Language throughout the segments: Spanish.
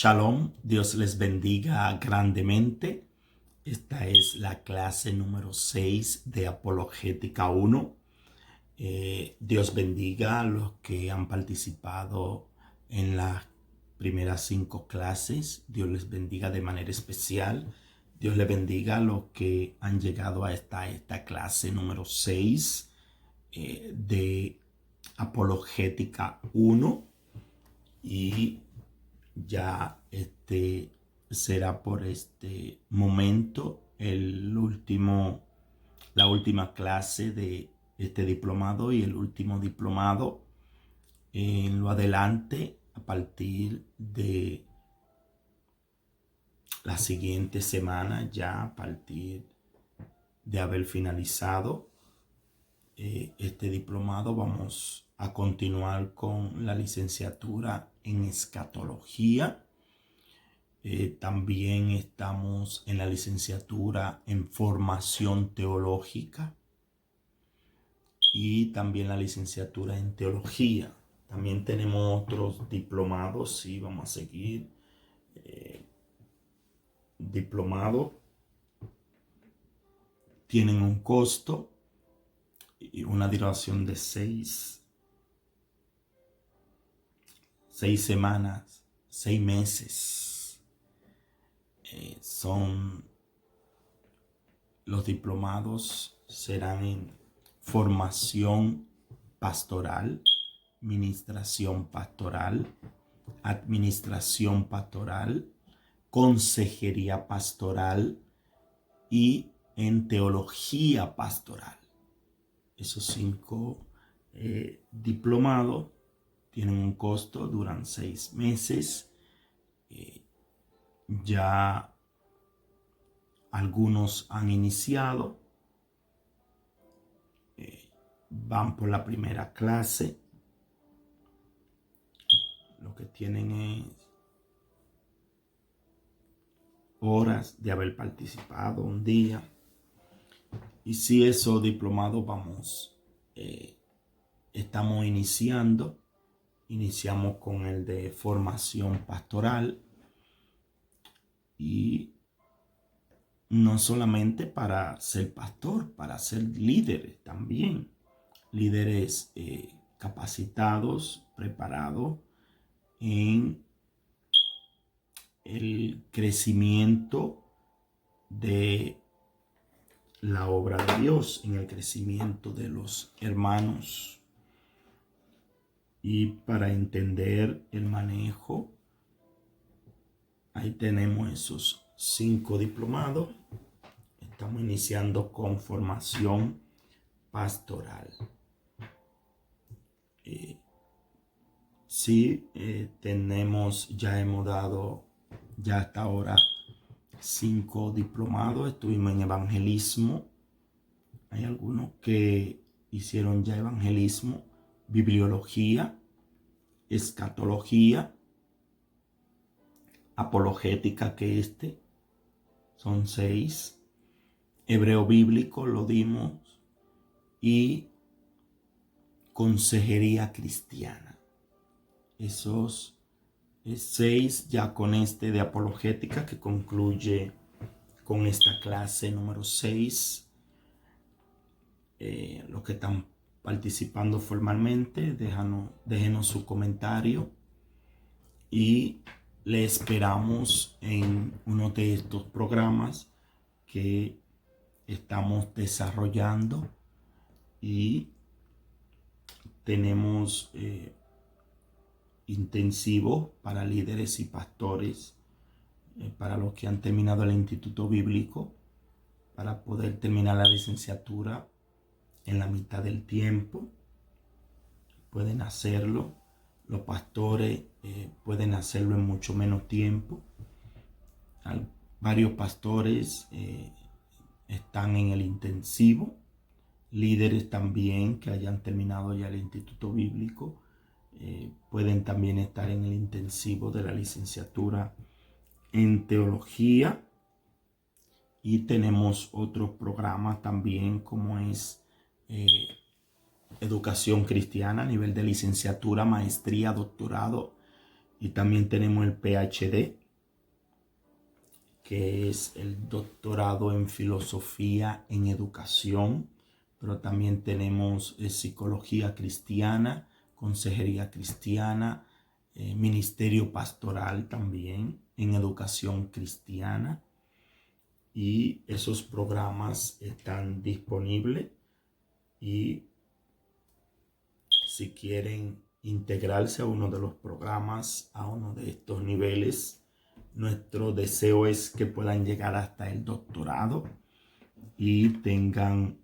Shalom, Dios les bendiga grandemente. Esta es la clase número 6 de Apologética 1. Dios bendiga a los que han participado en las primeras 5 clases. Dios les bendiga de manera especial. Dios les bendiga a los que han llegado a esta clase número 6 de Apologética 1. Y ya será por este momento la última clase de este diplomado y el último diplomado. En lo adelante, a partir de la siguiente semana, ya a partir de haber finalizado este diplomado, vamos a continuar con la licenciatura en escatología. También estamos en la licenciatura en formación teológica y también la licenciatura en teología. También tenemos otros diplomados y vamos a seguir diplomados. Tienen un costo y una duración de 6 semanas, 6 meses. Los diplomados serán en formación pastoral, administración pastoral, consejería pastoral y en teología pastoral. Esos 5 diplomados tienen un costo, duran 6 meses. Ya algunos han iniciado, van por la primera clase. Lo que tienen es horas de haber participado un día. Y si esos diplomados estamos iniciamos con el de formación pastoral. Y no solamente para ser pastor, para ser líderes también. Líderes capacitados, preparados en el crecimiento de la obra de Dios, en el crecimiento de los hermanos. Y para entender el manejo, ahí tenemos esos 5 diplomados. Estamos iniciando con formación pastoral. Hemos dado ya hasta ahora 5 diplomados. Estuvimos en evangelismo. Hay algunos que hicieron ya evangelismo, bibliología, escatología, apologética, que son 6, hebreo bíblico lo dimos, y consejería cristiana. Esos 6 ya con de apologética, que concluye con esta clase número 6. Los que están participando formalmente, déjenos su comentario y le esperamos en uno de estos programas que estamos desarrollando. Y tenemos intensivos para líderes y pastores, para los que han terminado el instituto bíblico, para poder terminar la licenciatura en la mitad del tiempo. Pueden hacerlo. Los pastores pueden hacerlo en mucho menos tiempo. Varios pastores están en el intensivo. Líderes también que hayan terminado ya el instituto bíblico pueden también estar en el intensivo de la licenciatura en teología. Y tenemos otros programas también, como es educación cristiana a nivel de licenciatura, maestría, doctorado Y también tenemos el PhD, que es el doctorado en filosofía en educación, pero también tenemos psicología cristiana, consejería cristiana, ministerio pastoral también en educación cristiana. Y esos programas están disponibles, y si quieren integrarse a uno de los programas, a uno de estos niveles, nuestro deseo es que puedan llegar hasta el doctorado y tengan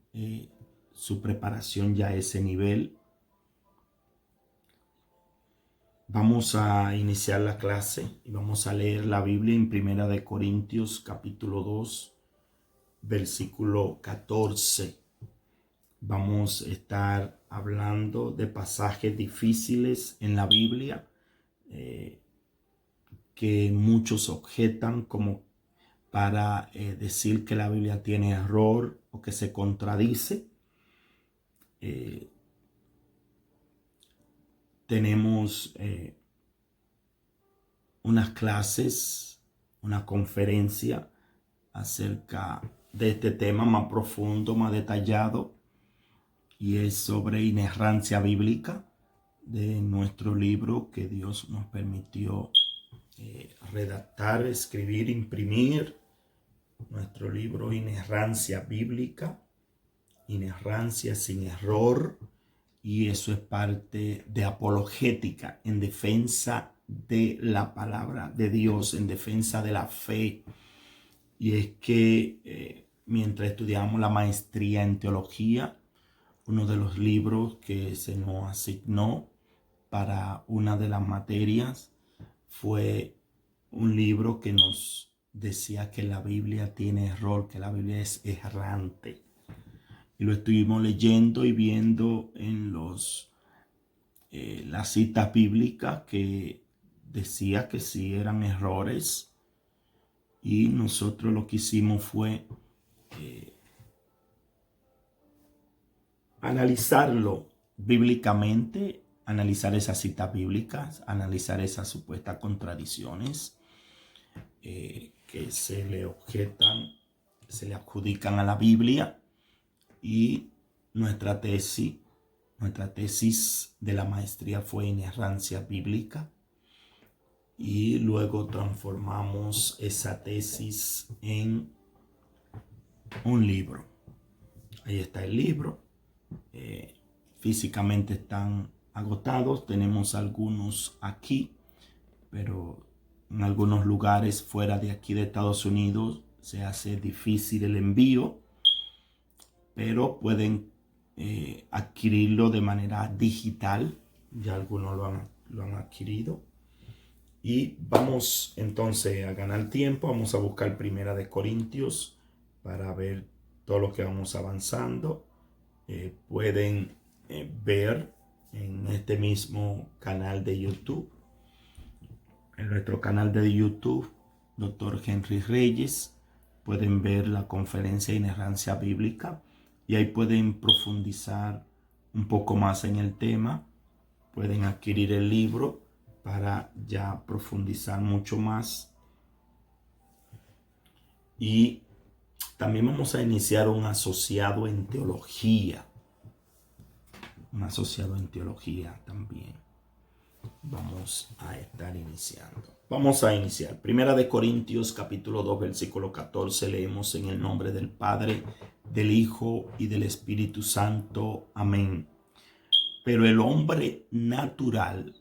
su preparación ya a ese nivel. Vamos a iniciar la clase y vamos a leer la Biblia en 1 Corintios capítulo 2, versículo 14. Vamos a estar hablando de pasajes difíciles en la Biblia que muchos objetan como para decir que la Biblia tiene error o que se contradice. Tenemos unas clases, una conferencia acerca de este tema más profundo, más detallado, y es sobre inerrancia bíblica, de nuestro libro que Dios nos permitió redactar, escribir, imprimir. Nuestro libro Inerrancia Bíblica, inerrancia sin error, y eso es parte de apologética, en defensa de la palabra de Dios, en defensa de la fe. Y es que mientras estudiamos la maestría en teología, uno de los libros que se nos asignó para una de las materias fue un libro que nos decía que la Biblia tiene error, que la Biblia es errante. Y lo estuvimos leyendo y viendo en las citas bíblicas que decía que sí eran errores. Y nosotros lo que hicimos fue analizarlo bíblicamente, analizar esas citas bíblicas, analizar esas supuestas contradicciones que se le objetan, se le adjudican a la Biblia. Y nuestra tesis de la maestría fue inerrancia bíblica, y luego transformamos esa tesis en un libro. Ahí está el libro. Físicamente están agotados, tenemos algunos aquí, pero en algunos lugares fuera de aquí de Estados Unidos se hace difícil el envío, pero pueden adquirirlo de manera digital. Ya algunos lo han adquirido. Y vamos entonces a ganar tiempo. Vamos a buscar 1 Corintios para ver todo lo que vamos avanzando. Pueden ver en este mismo canal de YouTube, en nuestro canal de YouTube, Dr. Henry Reyes, pueden ver la conferencia de inerrancia bíblica, y ahí pueden profundizar un poco más en el tema. Pueden adquirir el libro para ya profundizar mucho más. Y también vamos a iniciar un asociado en teología. Un asociado en teología también vamos a estar iniciando. Vamos a iniciar. 1 Corintios capítulo 2, versículo 14. Leemos en el nombre del Padre, del Hijo y del Espíritu Santo. Amén. Pero el hombre natural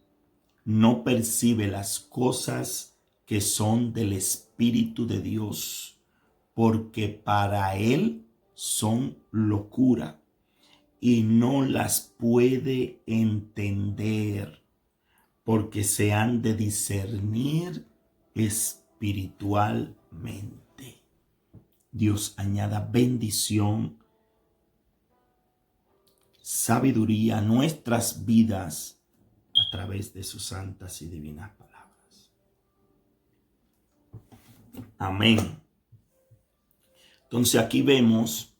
no percibe las cosas que son del Espíritu de Dios, porque para él son locura, y no las puede entender, porque se han de discernir espiritualmente. Dios añada bendición, sabiduría a nuestras vidas a través de sus santas y divinas palabras. Amén. Entonces aquí vemos,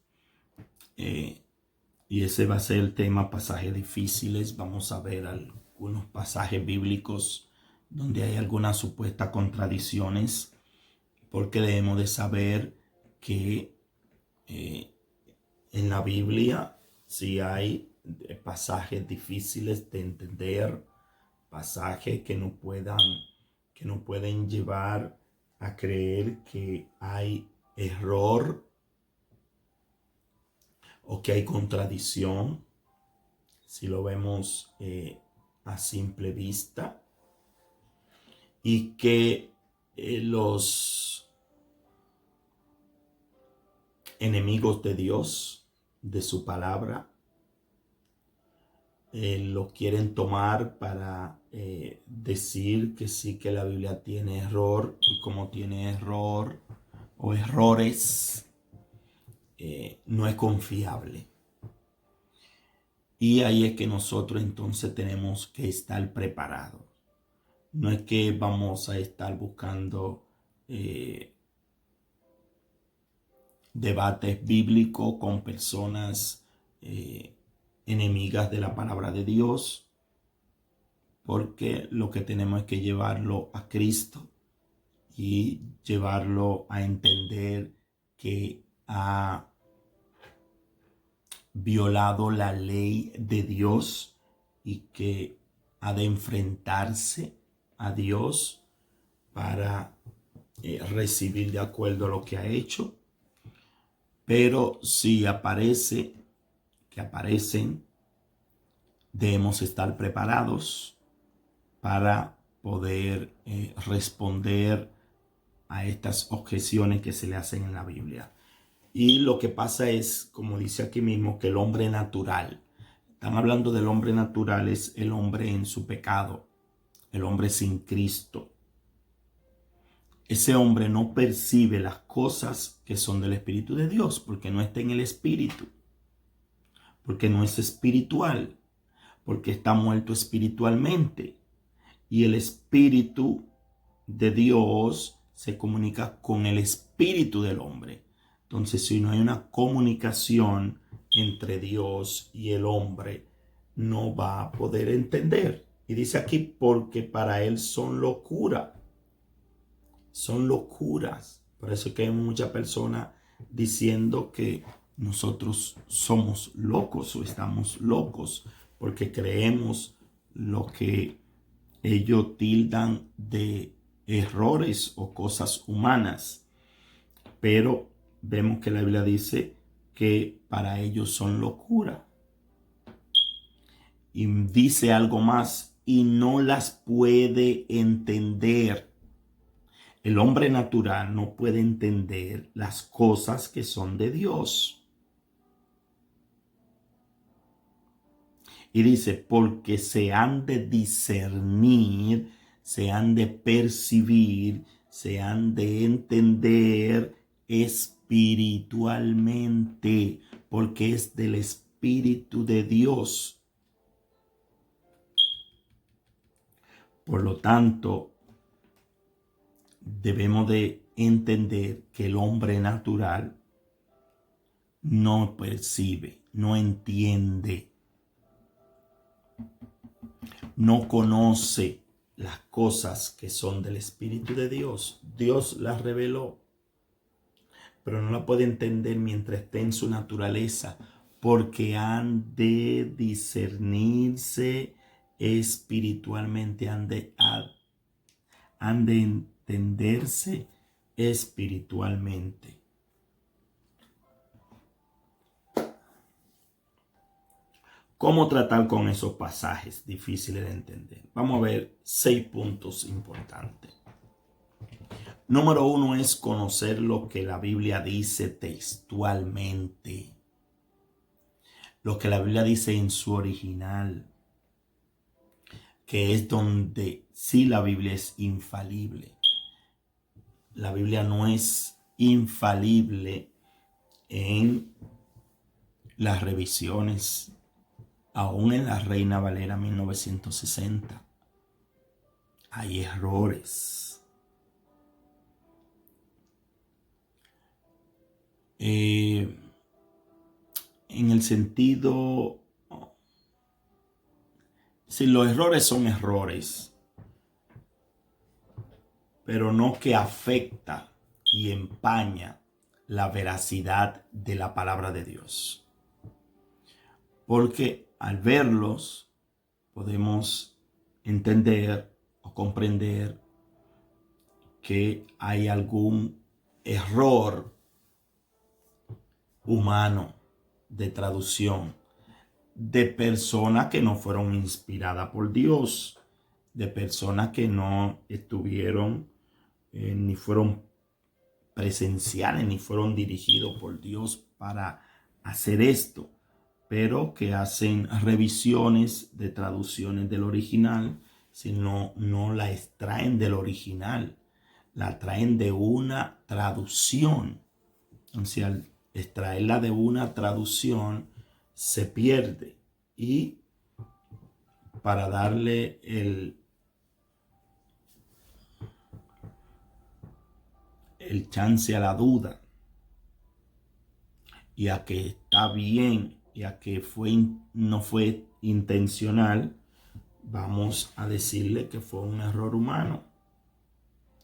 y ese va a ser el tema, pasajes difíciles. Vamos a ver algunos pasajes bíblicos donde hay algunas supuestas contradicciones, porque debemos de saber que en la Biblia sí hay pasajes difíciles de entender, pasajes que nos pueden llevar a creer que hay error o que hay contradicción, si lo vemos a simple vista, y que los enemigos de Dios, de su palabra, lo quieren tomar para decir que sí, que la Biblia tiene error, y como tiene error o errores, no es confiable. Y ahí es que nosotros entonces tenemos que estar preparados. No es que vamos a estar buscando debates bíblicos con personas enemigas de la palabra de Dios, porque lo que tenemos es que llevarlo a Cristo y llevarlo a entender que ha violado la ley de Dios y que ha de enfrentarse a Dios para recibir de acuerdo a lo que ha hecho. Pero si aparecen, debemos estar preparados para poder responder a estas objeciones que se le hacen en la Biblia. Y lo que pasa es, como dice aquí mismo, que el hombre natural, están hablando del hombre natural, es el hombre en su pecado, el hombre sin Cristo. Ese hombre no percibe las cosas que son del Espíritu de Dios, porque no está en el Espíritu, porque no es espiritual, porque está muerto espiritualmente. Y el Espíritu de Dios se comunica con el espíritu del hombre. Entonces, si no hay una comunicación entre Dios y el hombre, no va a poder entender. Y dice aquí, porque para él son locura. Son locuras. Por eso es que hay muchas personas diciendo que nosotros somos locos o estamos locos, porque creemos lo que ellos tildan de errores o cosas humanas, pero vemos que la Biblia dice que para ellos son locura. Y dice algo más, y no las puede entender. El hombre natural no puede entender las cosas que son de Dios. Y dice, porque se han de discernir, se han de percibir, se han de entender espiritualmente, porque es del Espíritu de Dios. Por lo tanto, debemos de entender que el hombre natural no percibe, no entiende, no conoce las cosas que son del Espíritu de Dios. Dios las reveló, pero no la puede entender mientras esté en su naturaleza, porque han de discernirse espiritualmente, han de entenderse espiritualmente. ¿Cómo tratar con esos pasajes difíciles de entender? Vamos a ver 6 puntos importantes. Número 1 es conocer lo que la Biblia dice textualmente. Lo que la Biblia dice en su original, que es donde sí la Biblia es infalible. La Biblia no es infalible en las revisiones, aún en la Reina Valera 1960. Hay errores. En el sentido, si los errores son errores, pero no que afecta y empaña la veracidad de la palabra de Dios. Porque al verlos podemos entender o comprender que hay algún error humano de traducción de personas que no fueron inspiradas por Dios, de personas que no estuvieron ni fueron presenciales, ni fueron dirigidos por Dios para hacer esto, pero que hacen revisiones de traducciones del original, sino no la extraen del original, la traen de una traducción. Entonces, al extraerla de una traducción, se pierde. Y para darle el chance a la duda y a que está bien y a que no fue intencional, vamos a decirle que fue un error humano.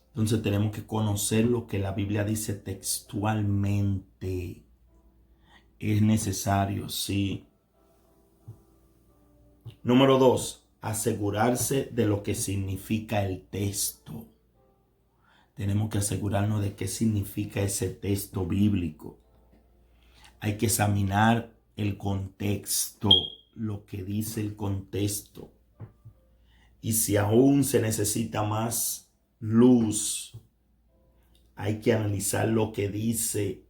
Entonces tenemos que conocer lo que la Biblia dice textualmente. Es necesario, sí. Número 2, asegurarse de lo que significa el texto. Tenemos que asegurarnos de qué significa ese texto bíblico. Hay que examinar el contexto, lo que dice el contexto. Y si aún se necesita más luz, hay que analizar lo que dice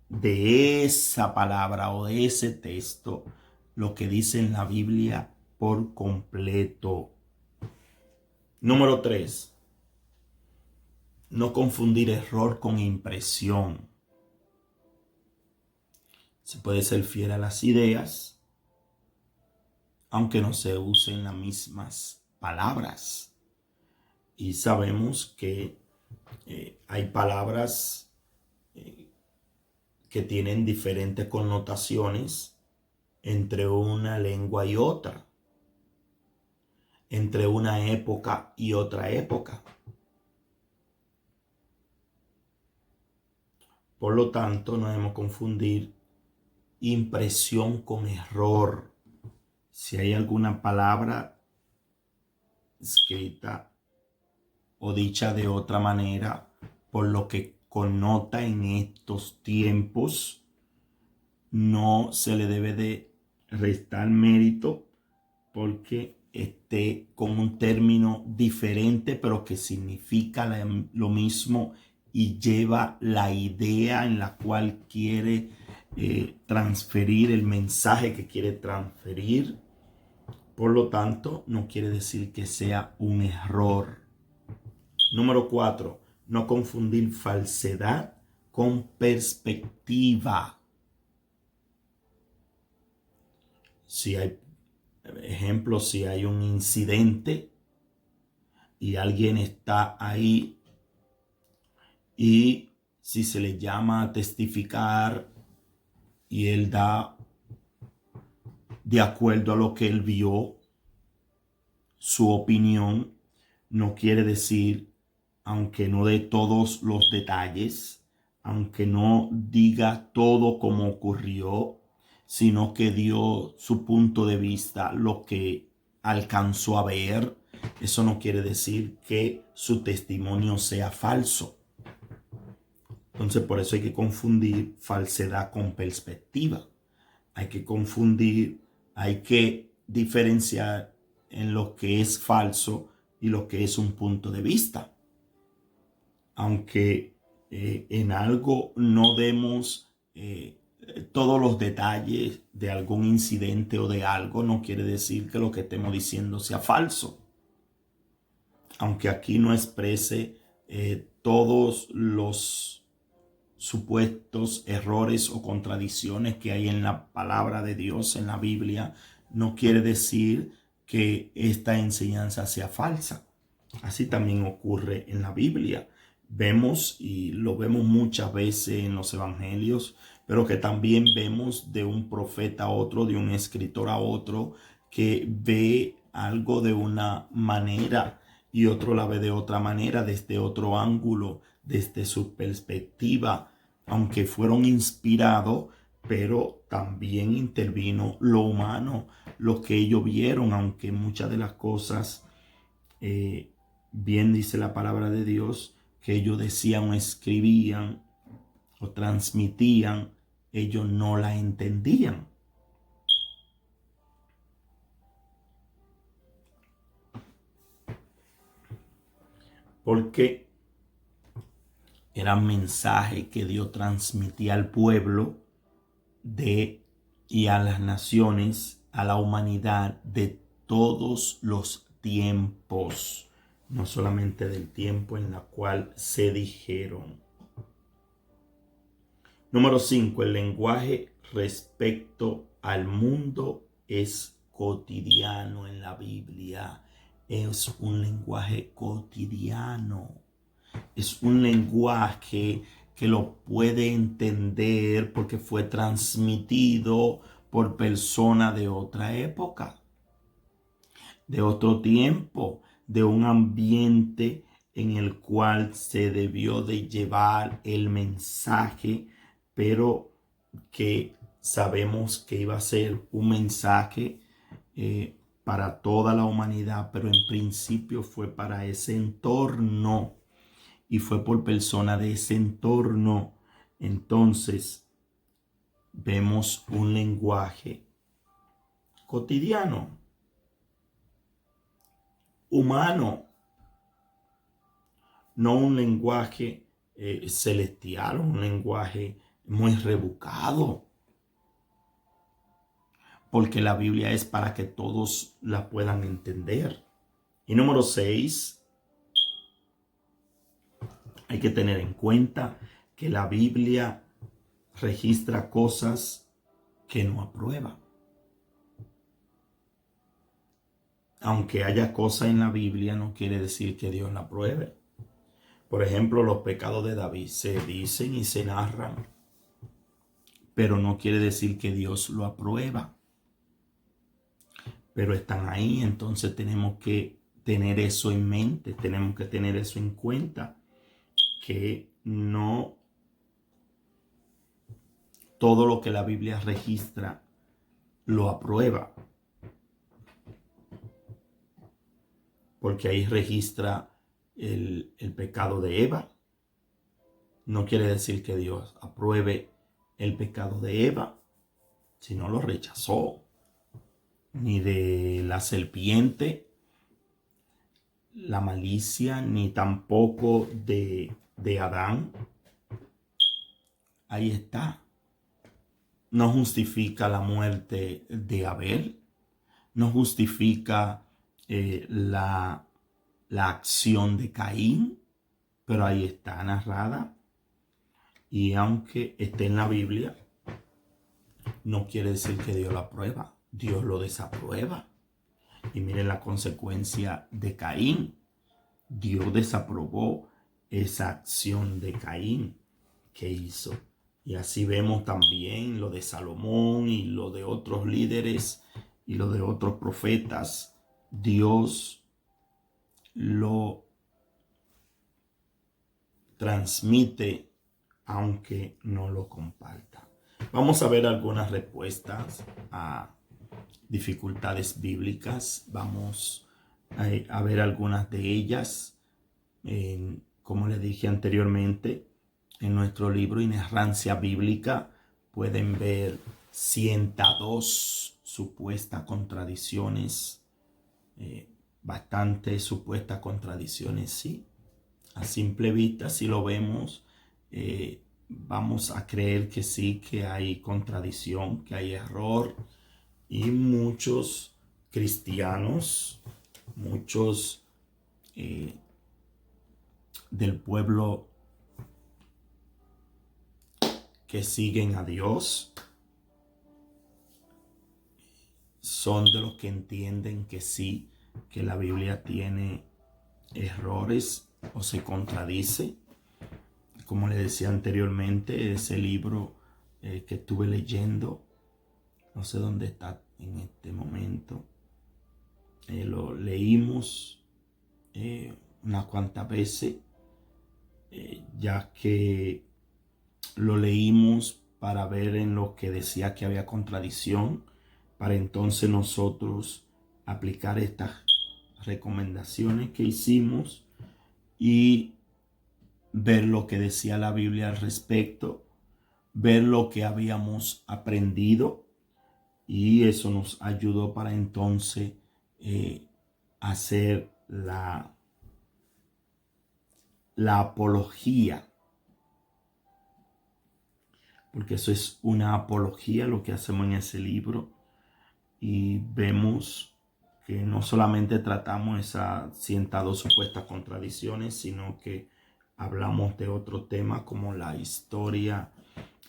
de esa palabra o de ese texto, lo que dice en la Biblia por completo. Número 3. No confundir error con impresión. Se puede ser fiel a las ideas, aunque no se usen las mismas palabras. Y sabemos que hay palabras que tienen diferentes connotaciones entre una lengua y otra, entre una época y otra época. Por lo tanto, no debemos confundir impresión con error. Si hay alguna palabra escrita o dicha de otra manera, por lo que connota en estos tiempos, no se le debe de restar mérito porque esté con un término diferente, pero que significa lo mismo y lleva la idea en la cual quiere transferir el mensaje que quiere transferir. Por lo tanto, no quiere decir que sea un error. Número 4. No confundir falsedad con perspectiva. Si hay ejemplos, si hay un incidente y alguien está ahí y si se le llama a testificar y él da de acuerdo a lo que él vio, su opinión, no quiere decir, aunque no dé todos los detalles, aunque no diga todo como ocurrió, sino que dio su punto de vista, lo que alcanzó a ver. Eso no quiere decir que su testimonio sea falso. Entonces, por eso hay que confundir falsedad con perspectiva. Hay que confundir, hay que diferenciar en lo que es falso y lo que es un punto de vista. Aunque en algo no demos todos los detalles de algún incidente o de algo, no quiere decir que lo que estemos diciendo sea falso. Aunque aquí no exprese todos los supuestos errores o contradicciones que hay en la palabra de Dios, en la Biblia, no quiere decir que esta enseñanza sea falsa. Así también ocurre en la Biblia. Vemos, y lo vemos muchas veces en los evangelios, pero que también vemos de un profeta a otro, de un escritor a otro, que ve algo de una manera y otro la ve de otra manera, desde otro ángulo, desde su perspectiva, aunque fueron inspirados, pero también intervino lo humano, lo que ellos vieron, aunque muchas de las cosas, bien dice la palabra de Dios, que ellos decían o escribían o transmitían, ellos no la entendían. Porque eran mensajes que Dios transmitía al pueblo y a las naciones, a la humanidad de todos los tiempos, no solamente del tiempo en la cual se dijeron. Número 5. El lenguaje respecto al mundo es cotidiano en la Biblia. Es un lenguaje cotidiano. Es un lenguaje que lo puede entender porque fue transmitido por personas de otra época, de otro tiempo, de un ambiente en el cual se debió de llevar el mensaje, pero que sabemos que iba a ser un mensaje para toda la humanidad, pero en principio fue para ese entorno y fue por persona de ese entorno. Entonces vemos un lenguaje cotidiano, humano, no un lenguaje celestial, un lenguaje muy rebuscado, porque la Biblia es para que todos la puedan entender. Y número 6, hay que tener en cuenta que la Biblia registra cosas que no aprueba. Aunque haya cosas en la Biblia, no quiere decir que Dios la apruebe. Por ejemplo, los pecados de David se dicen y se narran, pero no quiere decir que Dios lo aprueba. Pero están ahí, entonces tenemos que tener eso en mente, tenemos que tener eso en cuenta, que no todo lo que la Biblia registra lo aprueba. Porque ahí registra el pecado de Eva. No quiere decir que Dios apruebe el pecado de Eva, sino lo rechazó. Ni de la serpiente, la malicia, ni tampoco de Adán. Ahí está. No justifica la muerte de Abel. No justifica la acción de Caín. Pero ahí está narrada. Y aunque esté en la Biblia, no quiere decir que Dios lo aprueba. Dios lo desaprueba. Y miren la consecuencia de Caín. Dios desaprobó esa acción de Caín que hizo. Y así vemos también lo de Salomón y lo de otros líderes y lo de otros profetas. Dios lo transmite aunque no lo comparta. Vamos a ver algunas respuestas a dificultades bíblicas. Vamos a ver algunas de ellas. Como les dije anteriormente, en nuestro libro Inerrancia Bíblica pueden ver 102 supuestas contradicciones. Bastantes supuestas contradicciones, sí. A simple vista, si lo vemos, vamos a creer que sí, que hay contradicción, que hay error. Y muchos cristianos, muchos del pueblo que siguen a Dios, son de los que entienden que sí, que la Biblia tiene errores o se contradice. Como les decía anteriormente, ese libro que estuve leyendo, no sé dónde está en este momento, lo leímos unas cuantas veces, ya que lo leímos para ver en lo que decía que había contradicción, para entonces nosotros aplicar estas recomendaciones que hicimos y ver lo que decía la Biblia al respecto, ver lo que habíamos aprendido, y eso nos ayudó para entonces hacer la apología, porque eso es una apología lo que hacemos en ese libro, y vemos que no solamente tratamos esas 102 supuestas contradicciones, sino que hablamos de otro tema como la historia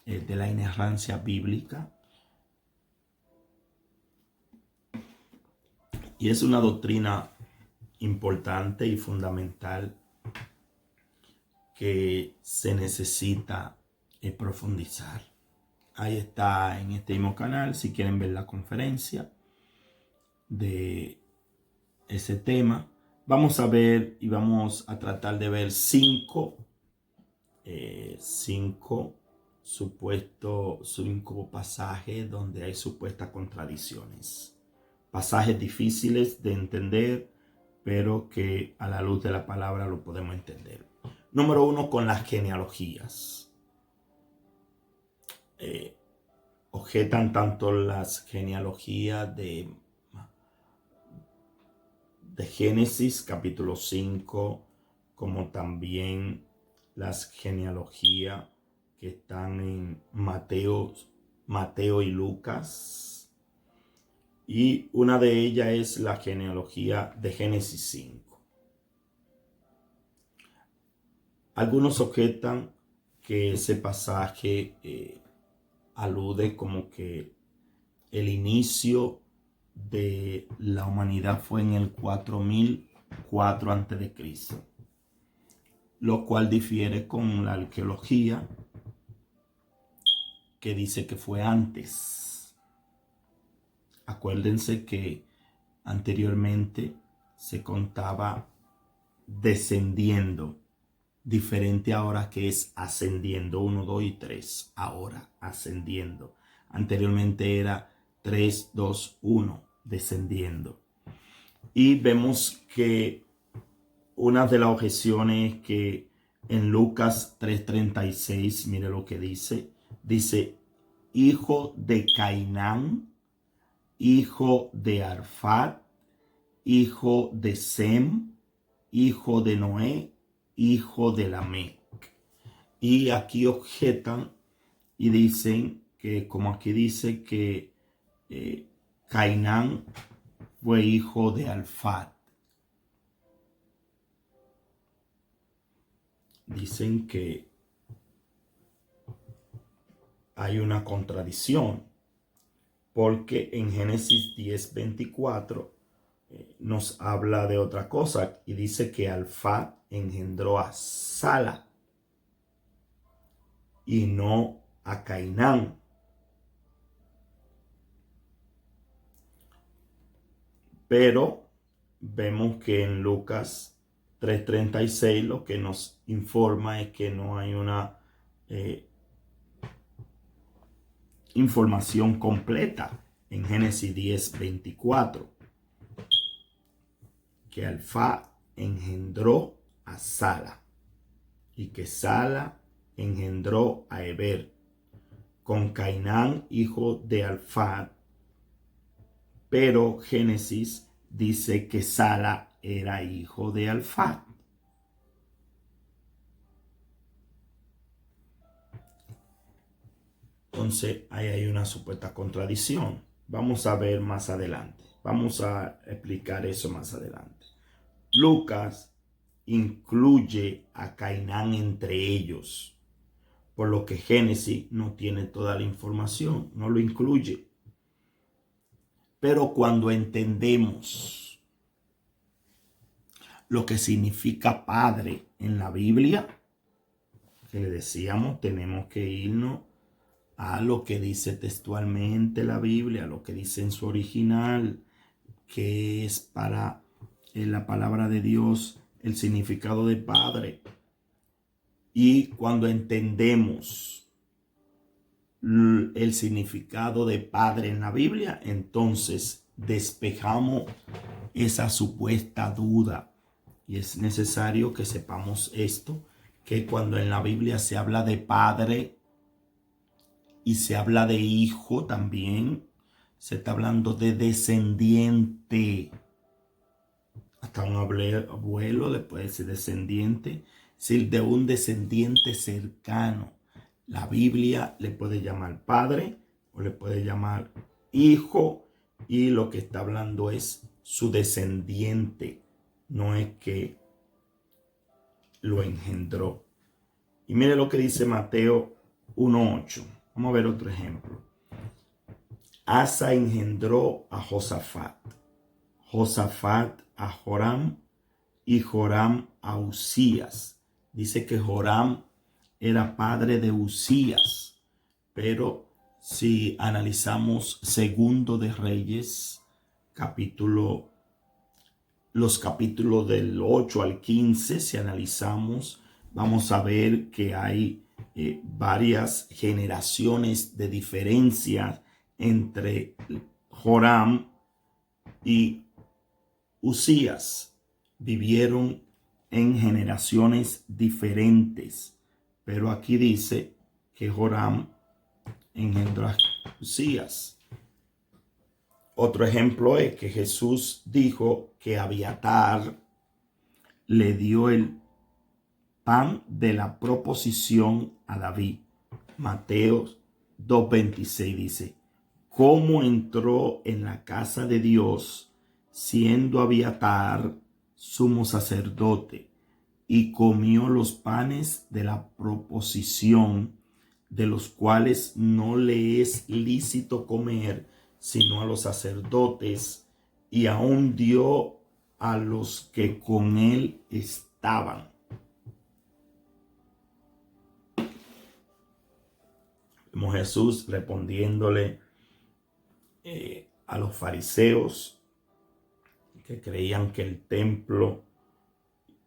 de la inerrancia bíblica. Y es una doctrina importante y fundamental que se necesita profundizar. Ahí está en este mismo canal si quieren ver la conferencia de ese tema. Vamos a ver y vamos a tratar de ver cinco pasajes donde hay supuestas contradicciones. Pasajes difíciles de entender, pero que a la luz de la palabra lo podemos entender. Número 1, con las genealogías. Objetan tanto las genealogías de Génesis capítulo 5, como también las genealogías que están en Mateo y Lucas. Y una de ellas es la genealogía de Génesis 5. Algunos objetan que ese pasaje alude como que el inicio de la humanidad fue en el 4004 a.C., lo cual difiere con la arqueología, que dice que fue antes. Acuérdense que anteriormente se contaba descendiendo, diferente ahora que es ascendiendo, 1, 2 y 3, ahora ascendiendo. Anteriormente era 3, 2, 1, descendiendo. Y vemos que una de las objeciones que en Lucas 3:36, mire lo que dice, hijo de Cainán, hijo de Arfad, hijo de Sem, hijo de Noé, hijo de Lamec. Y aquí objetan y dicen que, como aquí dice que Cainán fue hijo de Arfad. Dicen que hay una contradicción, porque en Génesis 10:24 nos habla de otra cosa y dice que Arfad engendró a Sala y no a Cainán. Pero vemos que en Lucas 3:36 lo que nos informa es que no hay una información completa en Génesis 10:24, que Arfad engendró a Sala y que Sala engendró a Heber, con Cainán hijo de Arfad. Pero Génesis dice que Sala era hijo de Arfad. Entonces ahí hay una supuesta contradicción. Vamos a ver más adelante. Vamos a explicar eso más adelante. Lucas incluye a Cainán entre ellos, por lo que Génesis no tiene toda la información, no lo incluye. Pero cuando entendemos lo que significa padre en la Biblia, que le decíamos, tenemos que irnos a lo que dice textualmente la Biblia, a lo que dice en su original, que es para en la palabra de Dios el significado de padre. Y cuando entendemos el significado de padre en la Biblia, entonces despejamos esa supuesta duda. Y es necesario que sepamos esto, que cuando en la Biblia se habla de padre y se habla de hijo también, se está hablando de descendiente. Hasta un abuelo le puede ser descendiente, es decir, de un descendiente cercano. La Biblia le puede llamar padre o le puede llamar hijo, y lo que está hablando es su descendiente, no es que lo engendró. Y mire lo que dice Mateo 1:8. Vamos a ver otro ejemplo. Asa engendró a Josafat, Josafat a Joram y Joram a Usías. Dice que Joram era padre de Usías, pero si analizamos Segundo de Reyes, los capítulos del 8 al 15, si analizamos, vamos a ver que hay varias generaciones de diferencia entre Joram y Usías. Vivieron en generaciones diferentes, pero aquí dice que Joram engendró a Usías. Otro ejemplo es que Jesús dijo que Abiatar le dio el pan de la proposición a David. Mateo 2:26 dice: ¿cómo entró en la casa de Dios siendo Abiatar sumo sacerdote y comió los panes de la proposición, de los cuales no le es lícito comer sino a los sacerdotes, y aún dio a los que con él estaban? Vemos Jesús respondiéndole a los fariseos que creían que el templo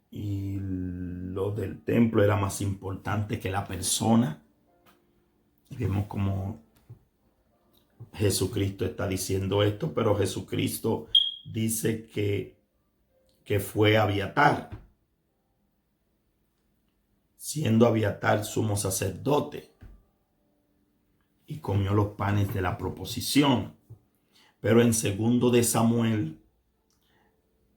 y lo del templo era más importante que la persona. Vemos como Jesucristo está diciendo esto, pero Jesucristo dice que fue Abiatar, siendo Abiatar sumo sacerdote, y comió los panes de la proposición. Pero en Segundo de Samuel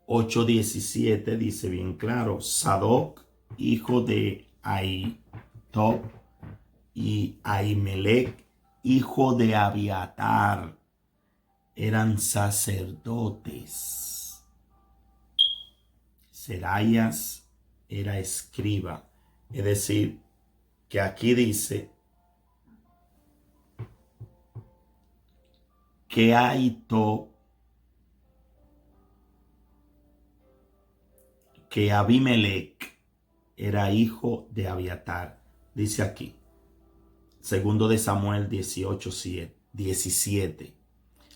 8:17 dice bien claro: Sadoc, hijo de Ahitob, y Ahimelech, hijo de Abiatar, eran sacerdotes. Seraías era escriba. Es decir, que aquí dice que Ahitob, que Abimelech era hijo de Abiatar. Dice aquí, Segundo de Samuel 18:17.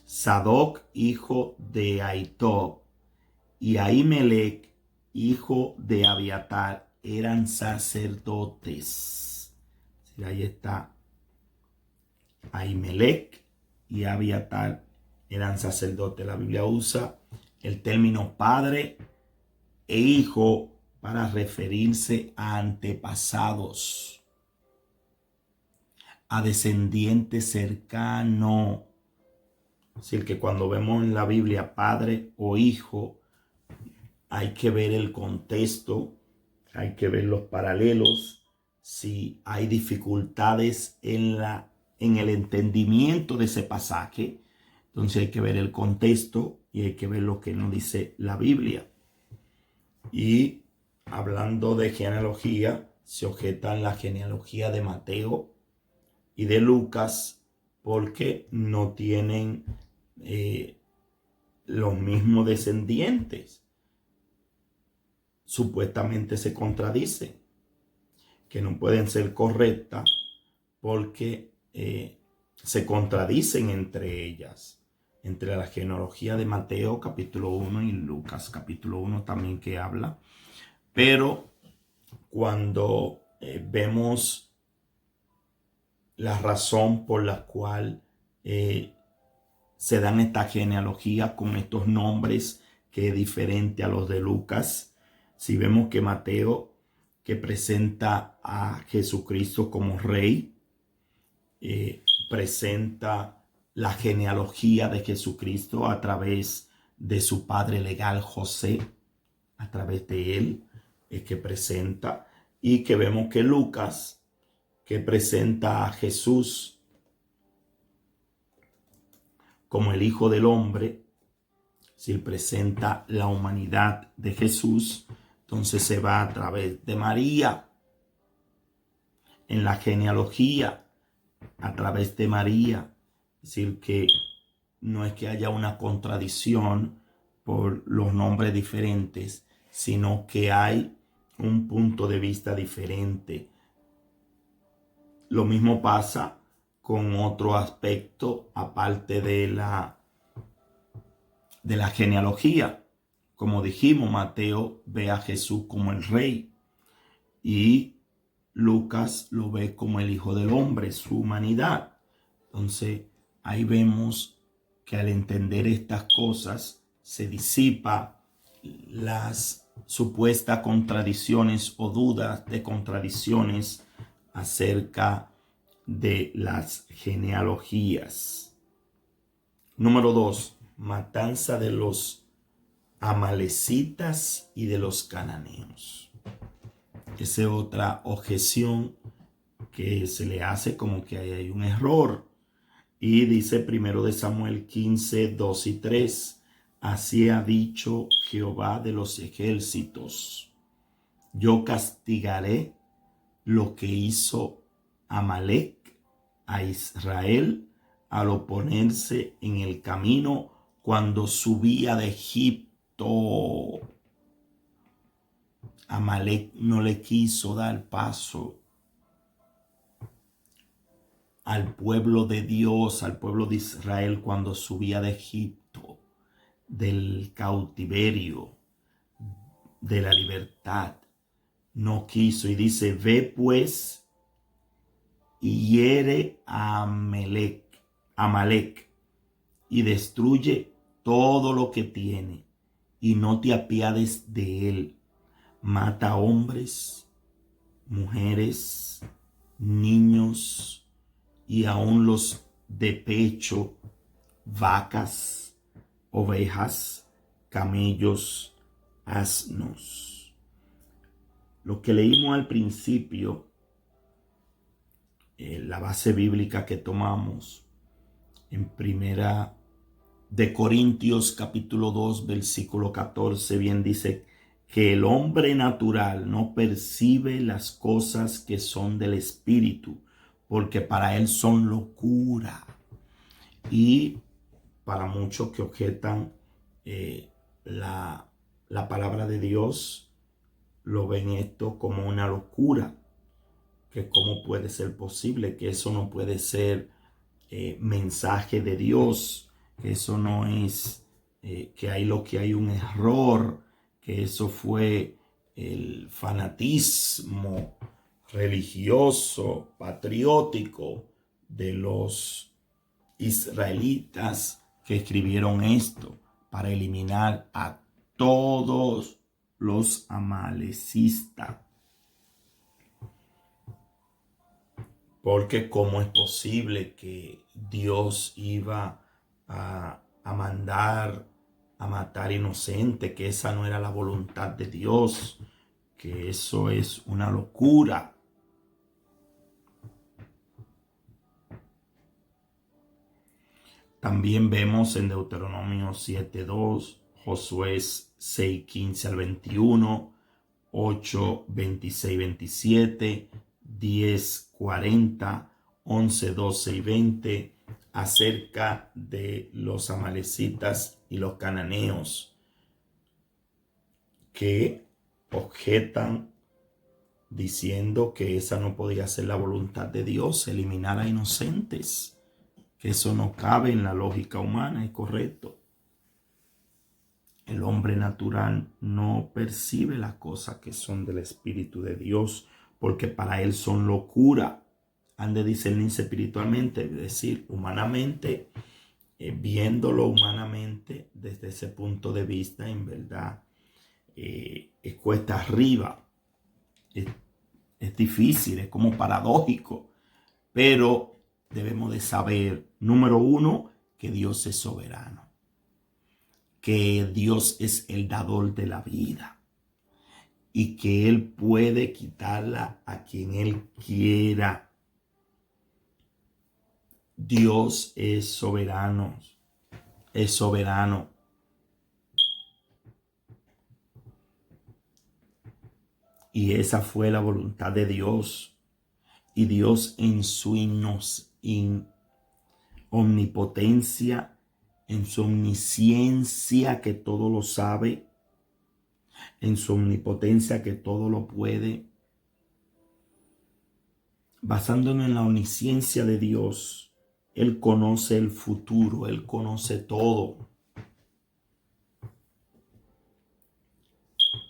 Sadoc, hijo de Ahitob, y Ahimelech, hijo de Abiatar, eran sacerdotes. Ahí está. Ahimelech y Abiatar eran sacerdotes. La Biblia usa el término padre e hijo para referirse a antepasados, a descendientes cercanos. Es decir, que cuando vemos en la Biblia padre o hijo, hay que ver el contexto, hay que ver los paralelos. Si hay dificultades en el entendimiento de ese pasaje, entonces hay que ver el contexto y hay que ver lo que nos dice la Biblia. Y hablando de genealogía, se objetan la genealogía de Mateo y de Lucas porque no tienen los mismos descendientes. Supuestamente se contradicen, que no pueden ser correctas porque se contradicen entre ellas. entre la genealogía de Mateo capítulo 1 y Lucas capítulo 1 también que habla. Pero cuando vemos la razón por la cual se dan esta genealogía con estos nombres que es diferente a los de Lucas, si vemos que Mateo, que presenta a Jesucristo como rey, presenta la genealogía de Jesucristo a través de su padre legal José, a través de él es que presenta, y que vemos que Lucas, que presenta a Jesús como el Hijo del Hombre, si él presenta la humanidad de Jesús, entonces se va a través de María en la genealogía, a través de María. Es decir, que no es que haya una contradicción por los nombres diferentes, sino que hay un punto de vista diferente. Lo mismo pasa con otro aspecto aparte de la genealogía. Como dijimos, Mateo ve a Jesús como el rey y Lucas lo ve como el Hijo del Hombre, su humanidad. Entonces, ahí vemos que al entender estas cosas se disipa las supuestas contradicciones o dudas de contradicciones acerca de las genealogías. Número 2. Matanza de los amalecitas y de los cananeos. Esa es otra objeción que se le hace, como que hay un error. Y dice 1 Samuel 15, 2 y 3. Así ha dicho Jehová de los ejércitos: yo castigaré lo que hizo Amalec a Israel al oponerse en el camino cuando subía de Egipto. Amalec no le quiso dar paso al pueblo de Dios, al pueblo de Israel, cuando subía de Egipto, del cautiverio, de la libertad. No quiso, y dice: ve pues y hiere a Amalec y destruye todo lo que tiene, y no te apiades de él. Mata hombres, mujeres, niños y aún los de pecho, vacas, ovejas, camellos, asnos. Lo que leímos al principio, la base bíblica que tomamos en Primera de Corintios capítulo 2 versículo 14, bien dice que el hombre natural no percibe las cosas que son del Espíritu, porque para él son locura. Y para muchos que objetan la palabra de Dios, lo ven esto como una locura, que cómo puede ser posible, que eso no puede ser mensaje de Dios, que eso no es, que hay un error, que eso fue el fanatismo religioso, patriótico de los israelitas que escribieron esto para eliminar a todos los amalecistas. Porque cómo es posible que Dios iba a mandar a matar inocentes, que esa no era la voluntad de Dios, que eso es una locura. También vemos en Deuteronomio 7:2, Josué 6:15 al 21, 8:26, 27, 10:40, 11:12 y 20, acerca de los amalecitas y los cananeos que objetan diciendo que esa no podía ser la voluntad de Dios, eliminar a inocentes, que eso no cabe en la lógica humana, es correcto. El hombre natural no percibe las cosas que son del Espíritu de Dios, porque para él son locura. Han de discernirse espiritualmente, es decir, humanamente, viéndolo humanamente desde ese punto de vista, en verdad, es cuesta arriba. Es difícil, es como paradójico, pero debemos de saber, número uno, que Dios es soberano, que Dios es el dador de la vida y que Él puede quitarla a quien Él quiera. Dios es soberano, es soberano. Y esa fue la voluntad de Dios. Y Dios en su omnipotencia, en su omnisciencia que todo lo sabe, en su omnipotencia que todo lo puede, basándonos en la omnisciencia de Dios, Él conoce el futuro, Él conoce todo.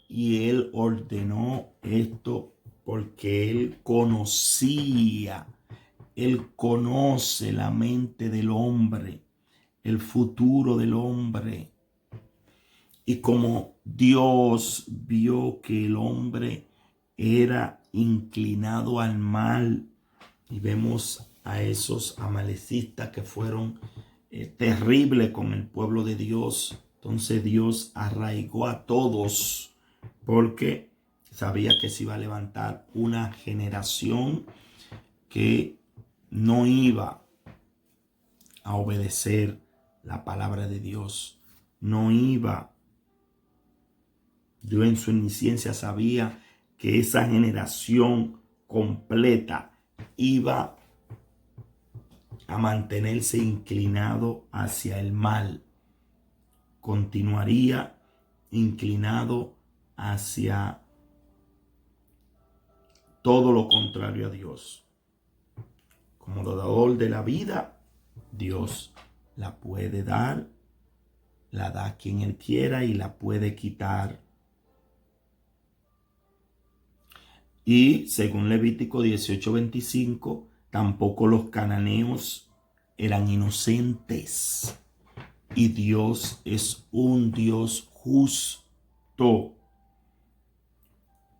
Y Él ordenó esto porque Él conocía, Él conoce la mente del hombre, el futuro del hombre. Y como Dios vio que el hombre era inclinado al mal, y vemos a esos amalecistas que fueron terribles con el pueblo de Dios, entonces Dios arraigó a todos porque sabía que se iba a levantar una generación que no iba a obedecer la palabra de Dios, no iba. Dios en su omnisciencia sabía que esa generación completa iba a mantenerse inclinado hacia el mal. Continuaría inclinado hacia todo lo contrario a Dios. Como dador de la vida, Dios la puede dar, la da a quien Él quiera y la puede quitar. Y según Levítico 18:25, tampoco los cananeos eran inocentes. Y Dios es un Dios justo.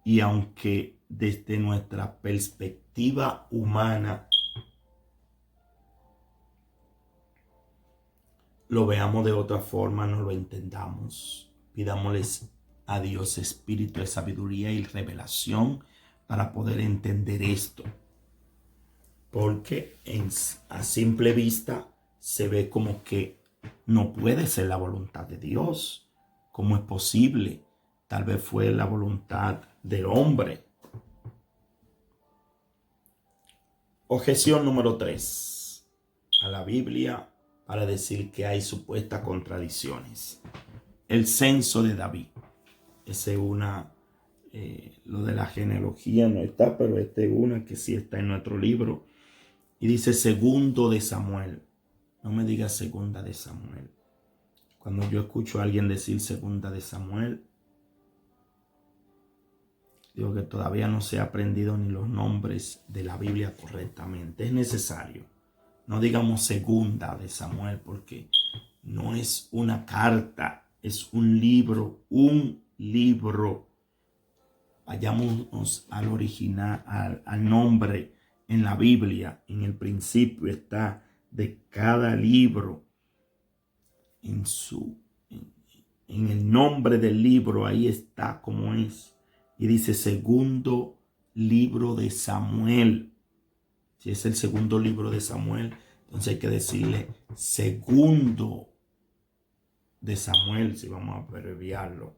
Y aunque desde nuestra perspectiva humana lo veamos de otra forma, no lo entendamos, pidámosles a Dios espíritu de sabiduría y revelación para poder entender esto. Porque a simple vista se ve como que no puede ser la voluntad de Dios. ¿Cómo es posible? Tal vez fue la voluntad del hombre. Objeción número 3 a la Biblia para decir que hay supuestas contradicciones. El censo de David. Esa es una, lo de la genealogía no está, pero esta es una que sí está en nuestro libro. Y dice segundo de Samuel. No me digas segunda de Samuel. Cuando yo escucho a alguien decir segunda de Samuel, digo que todavía no se ha aprendido ni los nombres de la Biblia correctamente. Es necesario. No digamos segunda de Samuel porque no es una carta, es un libro, un libro. Vayámonos al original, al nombre en la Biblia. En el principio está de cada libro. En el nombre del libro, ahí está como es. Y dice segundo libro de Samuel. Si es el segundo libro de Samuel, entonces hay que decirle segundo de Samuel, si vamos a abreviarlo.